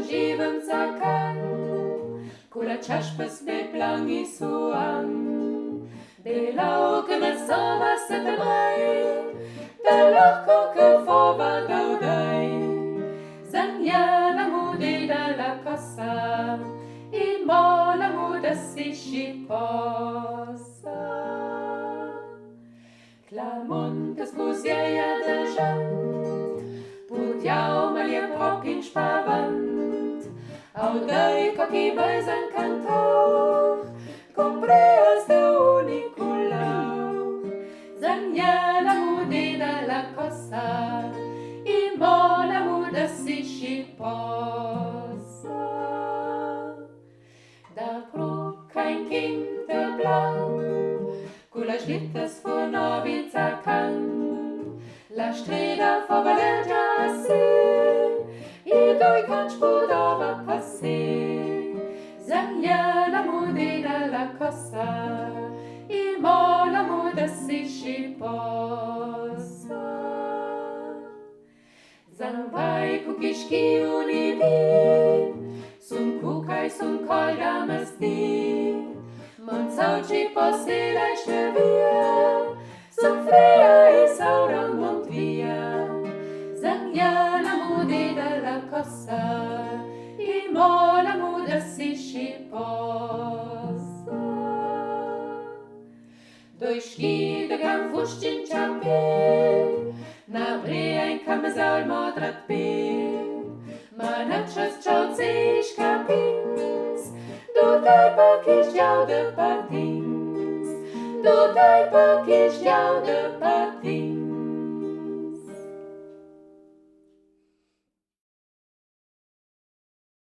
żywym zakan, kula czaszpes beplangi suan, belauke met sova setemai, belauko que fova daudai, zaniana mude da la casa, il mola muda si schiposa. Clamontes museia de jant, pudiau malie propin spavant, audei coqui beis en cantor, compreas de uniculau, zaniana mudina la cosa, i mola muda si schiposa. Da pro kein kind de blau, cula schlittes von Novica can, la strida for Valeria se, i doi canci podava passare, zaglia la mudina la cosa, i mola muda si schiposa. Zang vai cu kiški univi, sun cucai sun colda mesti, mon sauci posse leiște via, sun frea e saura mont via, zaglia la mude de la cosa, i mola muda si schiposa. Doi șchi de cam fuști în ceape, na brea in camisaul modrat pe, manachas ceauțești capins, du-te pachiști iau de patins, du-te pachiști iau de patins.